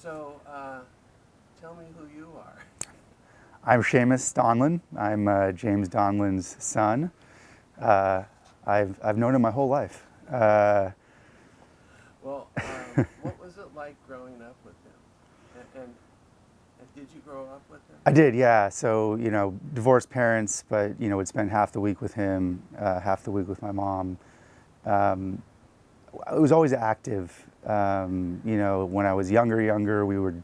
So, tell me who you are. I'm Shamus Donlon. I'm James Donlon's son. Uh, I've known him my whole life. Well, what was it like growing up with him? And did you grow up with him? I did, yeah. So divorced parents, but would spend half the week with him, half the week with my mom. Um, I was always active. When I was younger, we would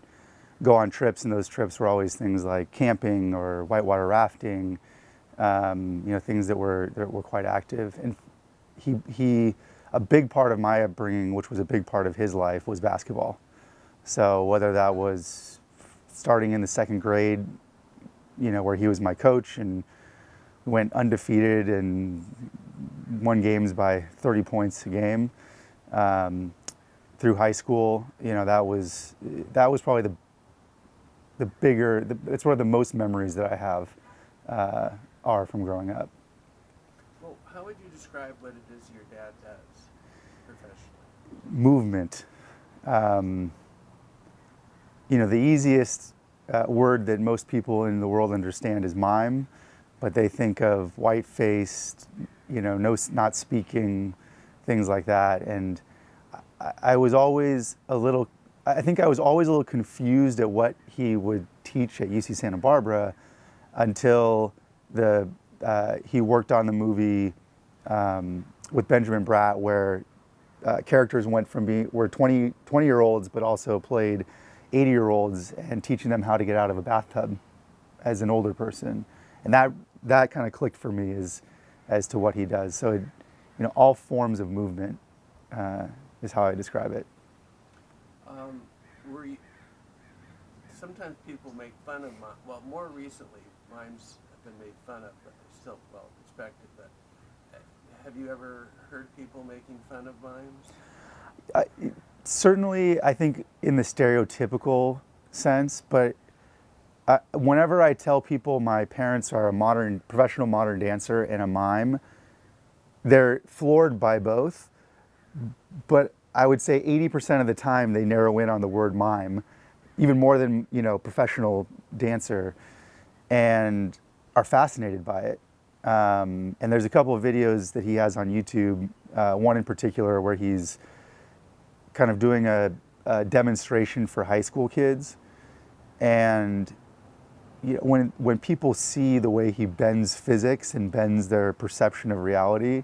go on trips, and those trips were always things like camping or whitewater rafting. Things that were quite active. And he a big part of my upbringing, which was a big part of his life, was basketball. So whether that was starting in the second grade, where he was my coach and went undefeated and won games by 30 points a game, through high school, that was probably it's one of the most memories that I have are from growing up. Well, how would you describe what it is your dad does professionally? Movement. The easiest word that most people in the world understand is mime, but they think of white-faced, no, not speaking, things like that. And I was always a little, I think I was always a little confused at what he would teach at UC Santa Barbara until he worked on the movie with Benjamin Bratt, where characters went from were 20-year-olds, but also played 80-year-olds, and teaching them how to get out of a bathtub as an older person. And that kind of clicked for me as to what he does. So, all forms of movement is how I describe it. Were you, sometimes people make fun of mime. Well, more recently, mimes have been made fun of, but they're still well respected. But have you ever heard people making fun of mimes? Certainly, I think in the stereotypical sense, but whenever I tell people my parents are a professional modern dancer and a mime, they're floored by both. But I would say 80% of the time they narrow in on the word mime, even more than professional dancer, and are fascinated by it. And there's a couple of videos that he has on YouTube, one in particular where he's kind of doing a demonstration for high school kids. And when people see the way he bends physics and bends their perception of reality,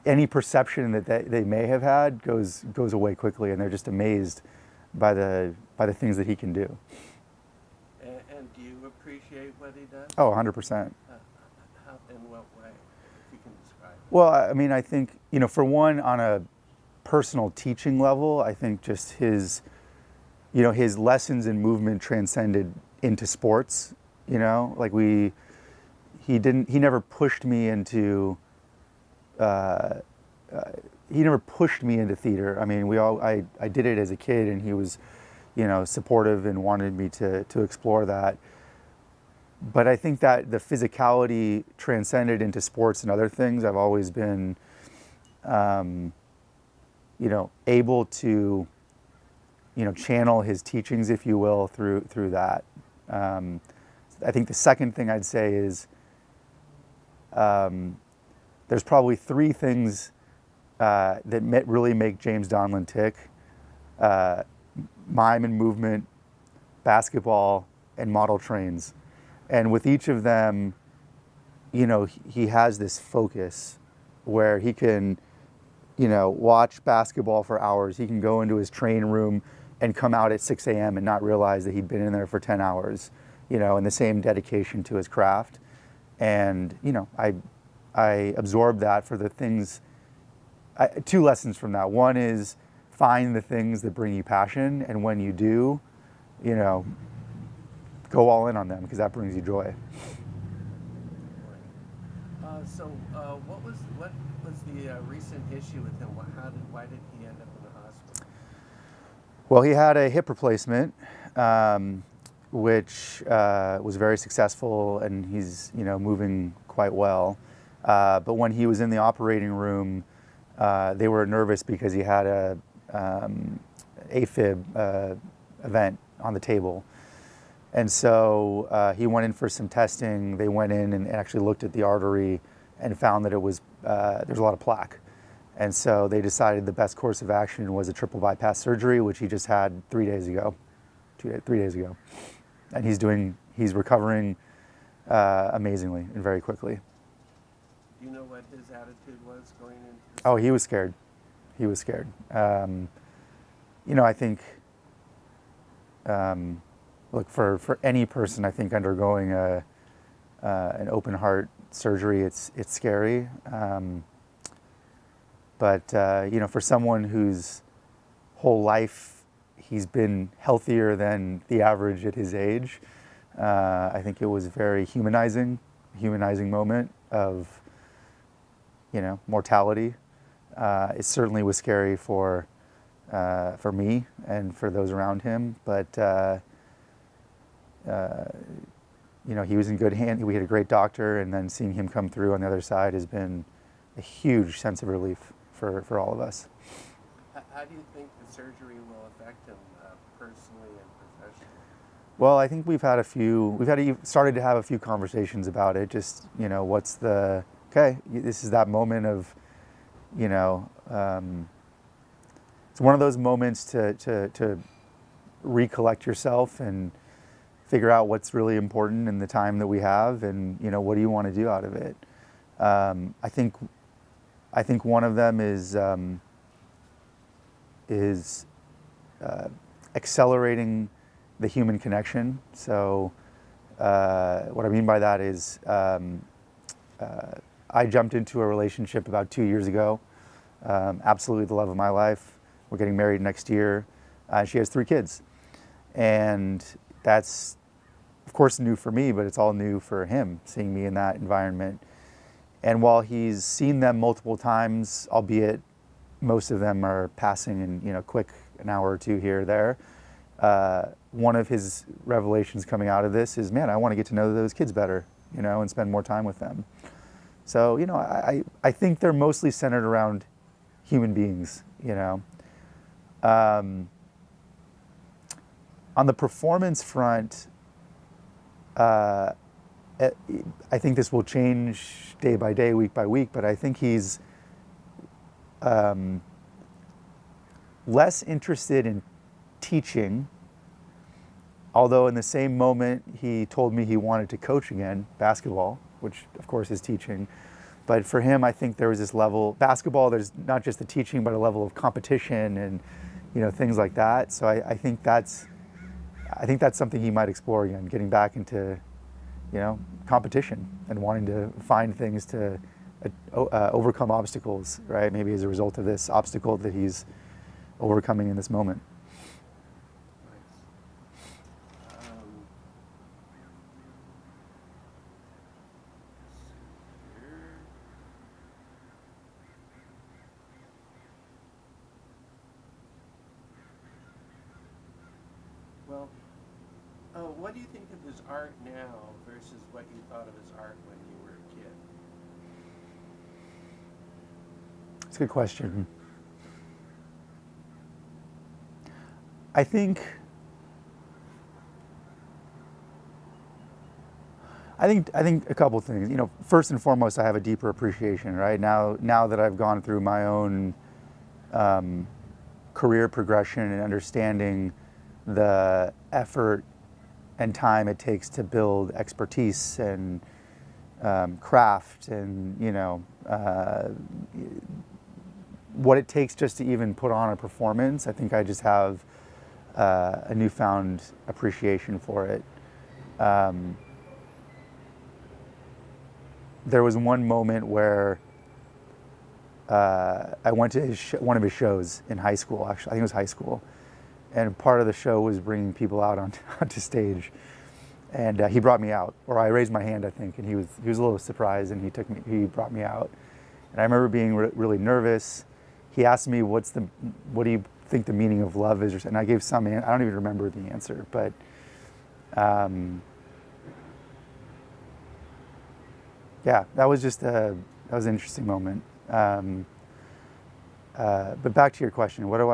any perception that they may have had goes away quickly, and they're just amazed by the things that he can do. And do you appreciate what he does? Oh, 100%. How, in what way, if you can describe it? Well, I mean, I think, for one, on a personal teaching level, I think just his lessons in movement transcended into sports. Like he never pushed me into theater. I mean, I did it as a kid, and he was, supportive and wanted me to explore that. But I think that the physicality transcended into sports and other things. I've always been, able to, channel his teachings, if you will, through that. I think the second thing I'd say is there's probably three things that really make James Donlon tick: mime and movement, basketball, and model trains. And with each of them, he has this focus where he can, watch basketball for hours. He can go into his train room and come out at 6 a.m. and not realize that he'd been in there for 10 hours, and the same dedication to his craft. And, I absorbed that for the things. Two lessons from that. One is find the things that bring you passion, and when you do, go all in on them, because that brings you joy. What was the recent issue with him? Why did he end up in the hospital? Well, he had a hip replacement, which was very successful, and he's moving quite well. But when he was in the operating room, they were nervous because he had AFib event on the table. And so he went in for some testing. They went in and actually looked at the artery and found that it was there's a lot of plaque. And so they decided the best course of action was a triple bypass surgery, which he just had 3 days ago, 3 days ago. And he's recovering amazingly and very quickly. Do you know what his attitude was going into this? Oh, he was scared. He was scared. You know, I think, look, for any person, I think undergoing an open heart surgery, it's scary. But you know, for someone whose whole life he's been healthier than the average at his age, I think it was a very humanizing moment of, you know, mortality. It certainly was scary for me and for those around him, but you know, he was in good hands. We had a great doctor, and then seeing him come through on the other side has been a huge sense of relief for all of us. How do you think the surgery will affect him personally and professionally? Well, I think we've started to have a few conversations about it. Just, you know, this is that moment of, you know, it's one of those moments to recollect yourself and figure out what's really important in the time that we have, and, you know, what do you want to do out of it. I think one of them is accelerating the human connection. So what I mean by that is I jumped into a relationship about 2 years ago. Absolutely the love of my life. We're getting married next year. She has 3 kids. And that's, of course, new for me, but it's all new for him, seeing me in that environment. And while he's seen them multiple times, albeit most of them are passing in, you know, quick, an hour or two here or there, one of his revelations coming out of this is, man, I want to get to know those kids better, you know, and spend more time with them. So, you know, I think they're mostly centered around human beings, you know. On the performance front, I think this will change day by day, week by week, but I think he's less interested in teaching, although in the same moment he told me he wanted to coach again, basketball, which of course is teaching. But for him, I think there was this level, basketball, there's not just the teaching, but a level of competition and, you know, things like that. So I think that's something he might explore again, getting back into, you know, competition and wanting to find things to overcome obstacles, right? Maybe as a result of this obstacle that he's overcoming in this moment. Well, what do you think of his art now versus what you thought of his art when you were a kid? That's a good question. I think a couple of things. You know, first and foremost, I have a deeper appreciation, right? Now that I've gone through my own career progression and understanding the effort and time it takes to build expertise and craft, and, you know, what it takes just to even put on a performance, I think I just have a newfound appreciation for it. There was one moment where I went to one of his shows in high school, actually. I think it was high school. And part of the show was bringing people out onto stage. And he brought me out, or I raised my hand, I think, and he was a little surprised, and he brought me out. And I remember being really nervous. He asked me, what do you think the meaning of love is? And I gave I don't even remember the answer, but yeah, that was an interesting moment. But back to your question, what do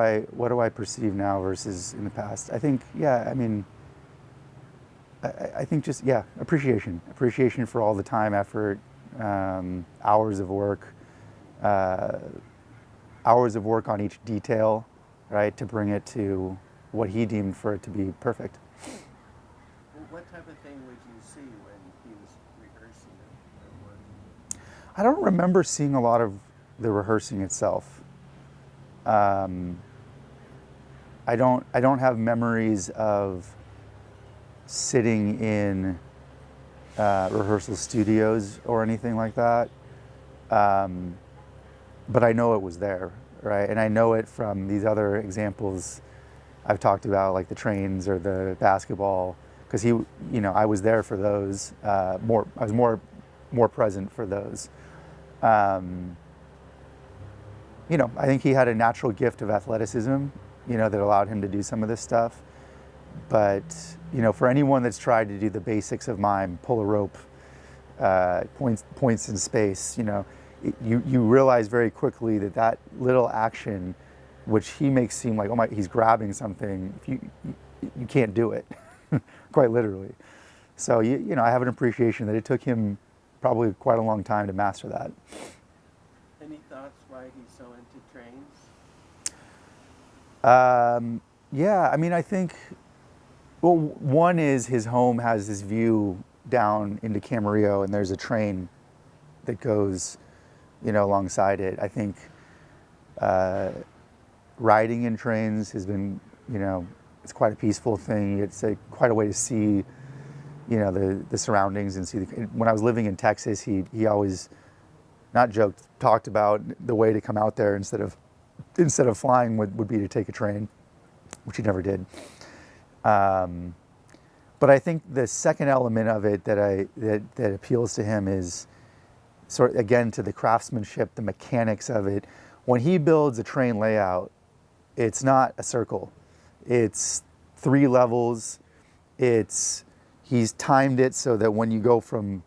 I perceive now versus in the past? I think, yeah, I mean, I think just, yeah, appreciation for all the time, effort, hours of work, uh, hours of work on each detail, right, to bring it to what he deemed for it to be perfect. Well, what type of thing would you see when he was rehearsing it or working? I don't remember seeing a lot of the rehearsing itself. Um, I don't have memories of sitting in rehearsal studios or anything like that. Um, but I know it was there, right? And I know it from these other examples I've talked about, like the trains or the basketball, because I was there for those. I was more present for those. Um, I think he had a natural gift of athleticism, that allowed him to do some of this stuff. But, for anyone that's tried to do the basics of mime, pull a rope, points in space, you realize very quickly that little action, which he makes seem like, oh my, he's grabbing something, if you can't do it, quite literally. So, I have an appreciation that it took him probably quite a long time to master that. Any thoughts why he's so into trains? Yeah, I mean, I think, well, one is his home has this view down into Camarillo, and there's a train that goes, alongside it. I think riding in trains has been, it's quite a peaceful thing. It's quite a way to see, the surroundings and see. When I was living in Texas, he always, not joked, talked about the way to come out there instead of flying would be to take a train, which he never did. But I think the second element of it that appeals to him is sort of, again, to the craftsmanship, the mechanics of it. When he builds a train layout, it's not a circle. It's 3 levels. He's timed it so that when you go from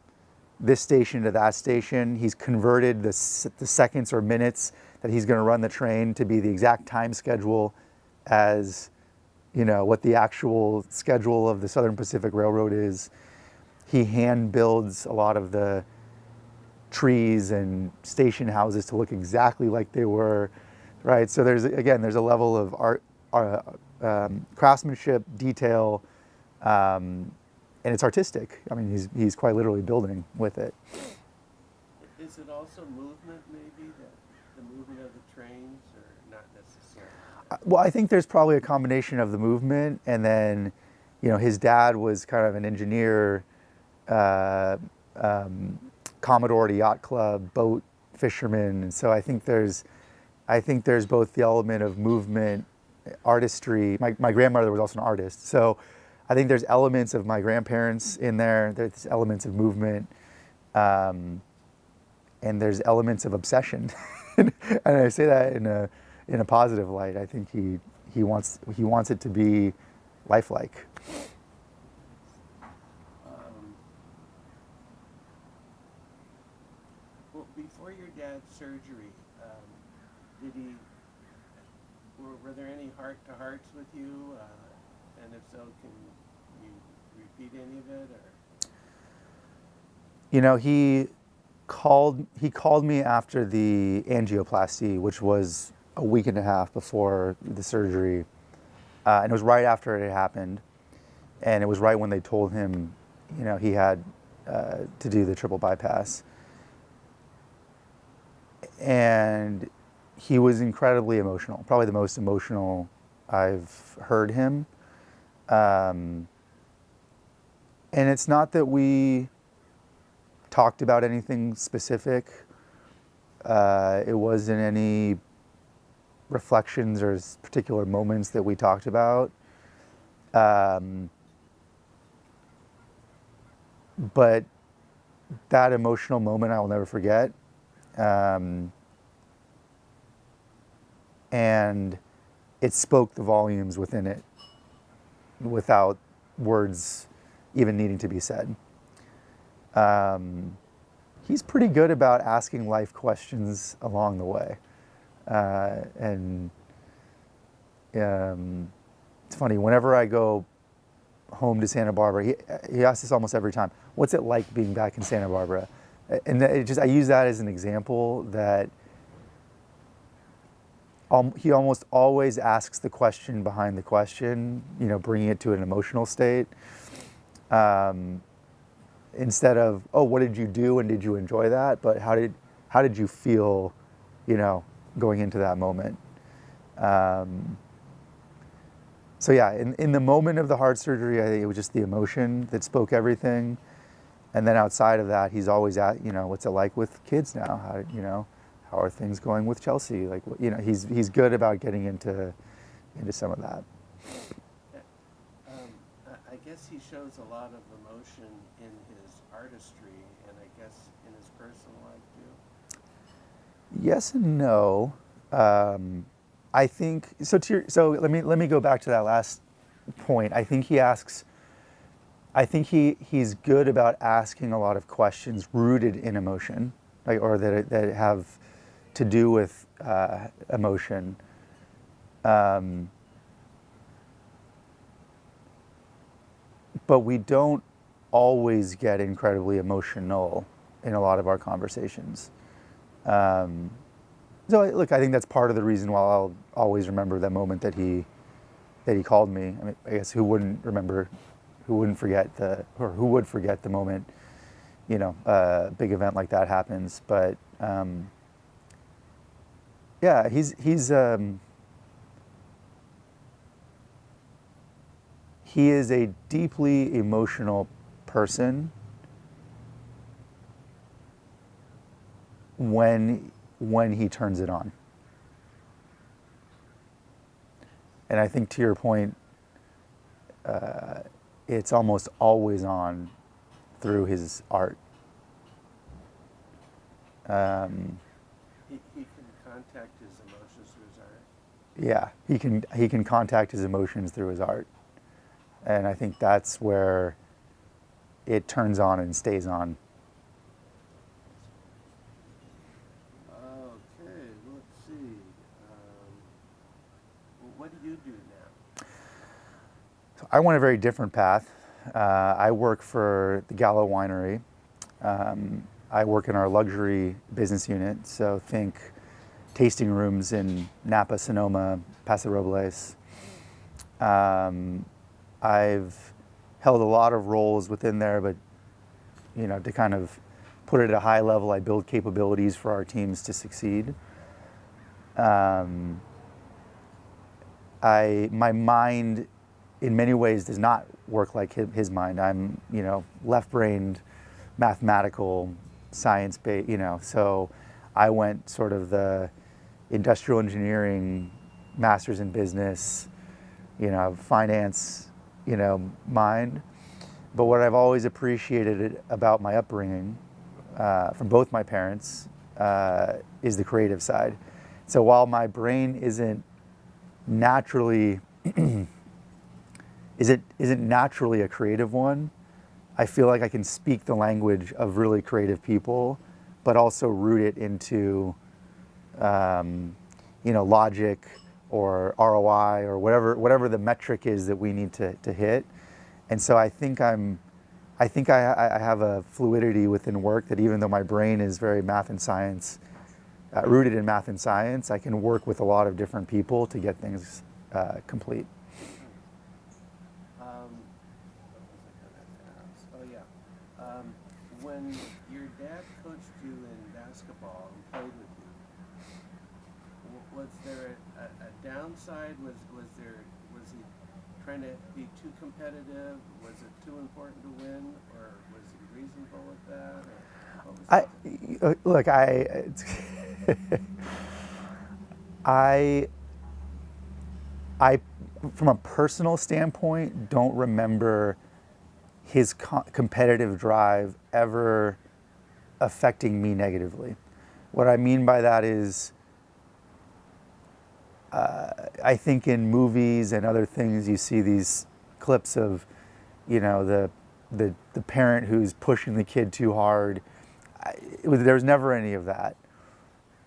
this station to that station, he's converted the seconds or minutes that he's going to run the train to be the exact time schedule as what the actual schedule of the Southern Pacific Railroad is. He hand builds a lot of the trees and station houses to look exactly like they were, right? So there's a level of art, craftsmanship, detail, and it's artistic. I mean, he's quite literally building with it. Is it also movement, maybe, the movement of the trains, or not necessarily? Well, I think there's probably a combination of the movement, and then, his dad was kind of an engineer, Commodore at a yacht club, boat fisherman, and so I think there's both the element of movement, artistry. My grandmother was also an artist, so I think there's elements of my grandparents in there. There's elements of movement, and there's elements of obsession, and I say that in a positive light. I think he wants it to be lifelike. Well, before your dad's surgery, were there any heart-to-hearts with you? And if so, can you repeat any of it? Or He called me after the angioplasty, which was a week and a half before the surgery, and it was right after it had happened, and it was right when they told him, he had to do the triple bypass, and he was incredibly emotional, probably the most emotional I've heard him. And it's not that we talked about anything specific. It wasn't any reflections or particular moments that we talked about. But that emotional moment I will never forget. And it spoke the volumes within it without words even needing to be said. He's pretty good about asking life questions along the way. And it's funny, whenever I go home to Santa Barbara, he asks this almost every time, what's it like being back in Santa Barbara? And I use that as an example that he almost always asks the question behind the question, bringing it to an emotional state. Instead of, oh, what did you do and did you enjoy that? But how did you feel, going into that moment? So yeah, in the moment of the heart surgery, I think it was just the emotion that spoke everything. And then outside of that, he's always at, what's it like with kids now? How are things going with Chelsea? Like, he's good about getting into some of that. I guess he shows a lot of emotion in his artistry, and I guess in his personal life too. Yes and no. I think so. Let me go back to that last point. I think he's good about asking a lot of questions rooted in emotion, or that have to do with emotion. But we don't always get incredibly emotional in a lot of our conversations. So look, I think that's part of the reason why I'll always remember the moment that he called me. I mean, I guess who wouldn't forget the moment, a big event like that happens. But yeah, he is a deeply emotional person when he turns it on. And I think, to your point, it's almost always on through his art. He can contact his emotions through his art. Yeah, he can contact his emotions through his art. And I think that's where it turns on and stays on. Okay, let's see. What do you do now? So I went a very different path. I work for the Gallo Winery. I work in our luxury business unit, so think tasting rooms in Napa, Sonoma, Paso Robles. I've held a lot of roles within there, but to kind of put it at a high level, I build capabilities for our teams to succeed. My mind, in many ways, does not work like his mind. I'm, left-brained, mathematical, science-based, so I went sort of the industrial engineering, master's in business, finance, mind. But what I've always appreciated about my upbringing, from both my parents, is the creative side. So while my brain isn't naturally isn't naturally a creative one, I feel like I can speak the language of really creative people, but also root it into logic or ROI or whatever the metric is that we need to hit. And so I think I have a fluidity within work that, even though my brain is very math and science, rooted in math and science, I can work with a lot of different people to get things complete. When your dad coached you in basketball and played with you, was there a downside? Was he trying to be too competitive? Was it too important to win, or was he reasonable with that? I, from a personal standpoint, don't remember his competitive drive ever affecting me negatively. What I mean by that is, I think in movies and other things you see these clips of, the parent who's pushing the kid too hard. There was never any of that.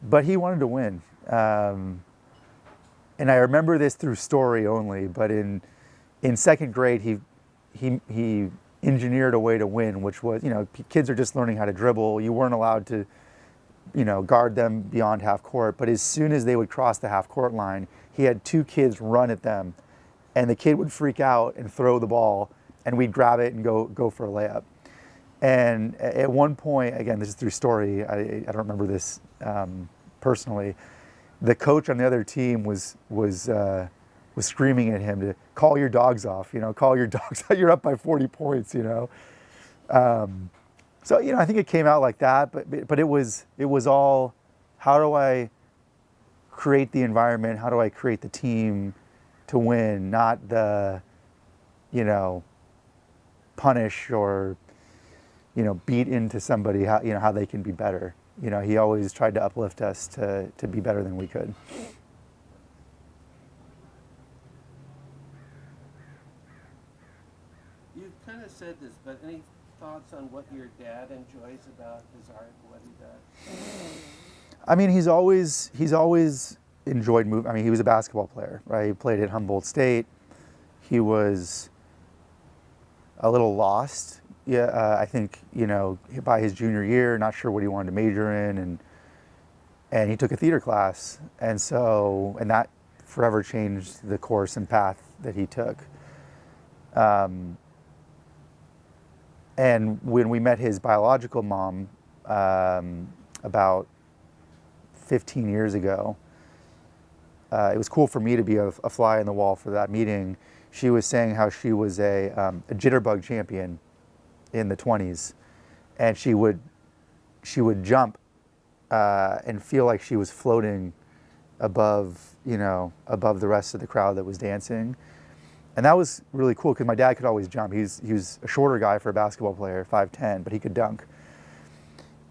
But he wanted to win, And I remember this through story only, but in second grade, he engineered a way to win, which was, kids are just learning how to dribble. You weren't allowed to, guard them beyond half court. But as soon as they would cross the half court line, he had two kids run at them, and the kid would freak out and throw the ball, and we'd grab it and go for a layup. And at one point, again, this is through story, I don't remember this personally, the coach on the other team was screaming at him to call your dogs off, call your dogs out, you're up by 40 points, So, I think it came out like that, but it was all, how do I create the environment? How do I create the team to win? Not the, punish or, beat into somebody how they can be better. He always tried to uplift us to be better than we could. You've kind of said this, but any thoughts on what your dad enjoys about his art, what he does? I mean, he's always enjoyed moving. I mean, he was a basketball player, right? He played at Humboldt State. He was a little lost. Yeah, I think, by his junior year, not sure what he wanted to major in, and he took a theater class, and that forever changed the course and path that he took. And when we met his biological mom about 15 years ago, it was cool for me to be a fly on the wall for that meeting. She was saying how she was a jitterbug champion in the 20s, and she would jump and feel like she was floating above the rest of the crowd that was dancing. And that was really cool because my dad could always jump. He was a shorter guy for a basketball player, 5'10", but he could dunk.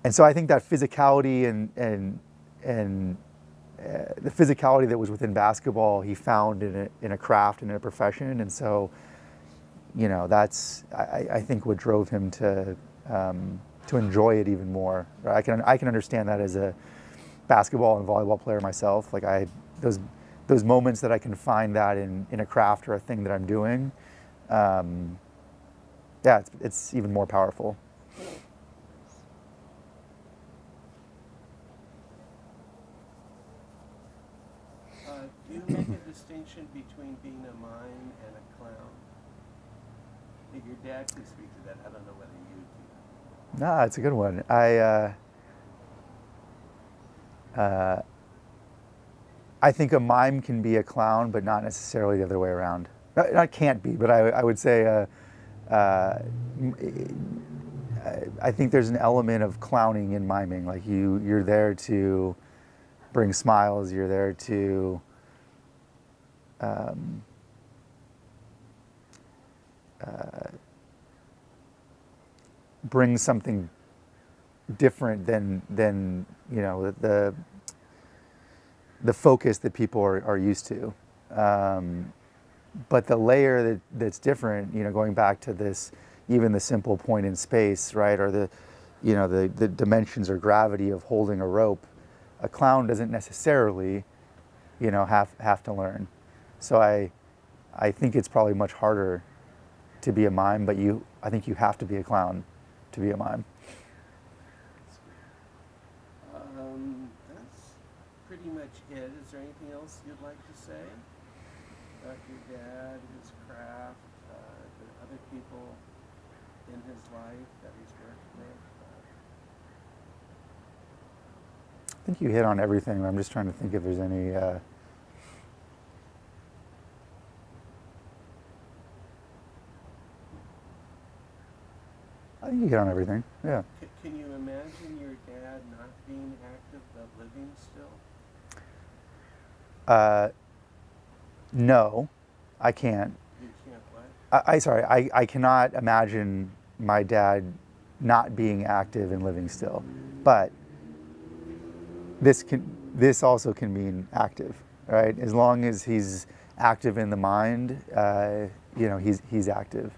And so I think that physicality and the physicality that was within basketball, he found in a craft and in a profession. And so, that's I think what drove him to enjoy it even more. Right? I can understand that as a basketball and volleyball player myself. Like those moments that I can find that in a craft or a thing that I'm doing, it's even more powerful. Do you make a distinction between being a mime and a clown? If your dad can speak to that, I don't know whether you do. No, it's a good one. I think a mime can be a clown, but not necessarily the other way around. Not can't be, but I would say I think there's an element of clowning in miming. Like you're there to bring smiles. You're there to bring something different than the focus that people are used to. But the layer that's different, going back to this, even the simple point in space, right, or the dimensions or gravity of holding a rope, a clown doesn't necessarily, have to learn. So I think it's probably much harder to be a mime, but I think you have to be a clown to be a mime. That's pretty much it. Is there anything else you'd like to say about your dad, his craft, the other people in his life that he's worked with? I think you hit on everything. I'm just trying to think if there's any. I think you hit on everything. Yeah. Can you imagine your dad not being active but living still? No, I can't. You can't what? I cannot imagine my dad not being active and living still. But this also can mean active, right? As long as he's active in the mind, he's active.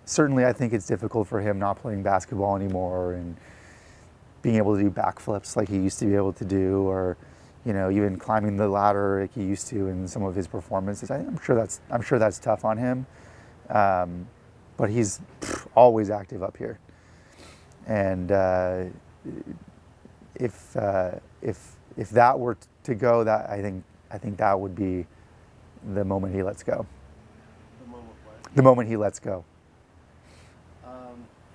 Certainly, I think it's difficult for him not playing basketball anymore, and being able to do backflips like he used to be able to do, or even climbing the ladder like he used to in some of his performances. I'm sure that's tough on him, but he's always active up here, and if that were to go, that I think that would be the moment he lets go. The moment what? The moment he lets go.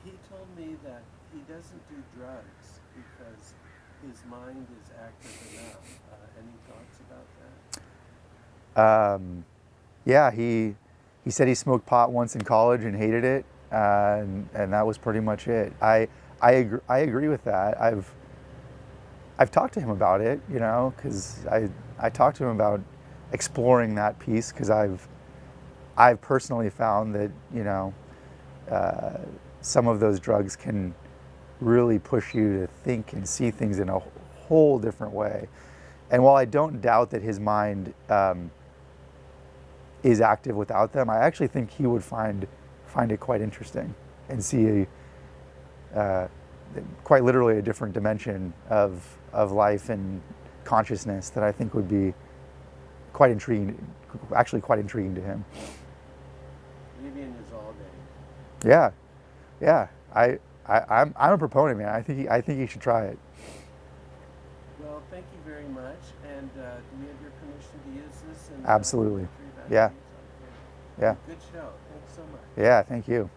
He told me that he doesn't do drugs because his mind is active enough. Any thoughts about that? Yeah, he said he smoked pot once in college and hated it, and that was pretty much it. I agree with that. I've talked to him about it, because I talked to him about exploring that piece, because I've personally found that some of those drugs can really push you to think and see things in a whole different way. And while I don't doubt that his mind is active without them, I actually think he would find it quite interesting and see quite literally a different dimension of life and consciousness that I think would be quite intriguing to him. Maybe in his all day. Yeah. I'm a proponent, man. I think he should try it. Well, thank you very much. And do we have your permission to use this? Absolutely. Yeah. Yeah. Good show. Thanks so much. Yeah, thank you.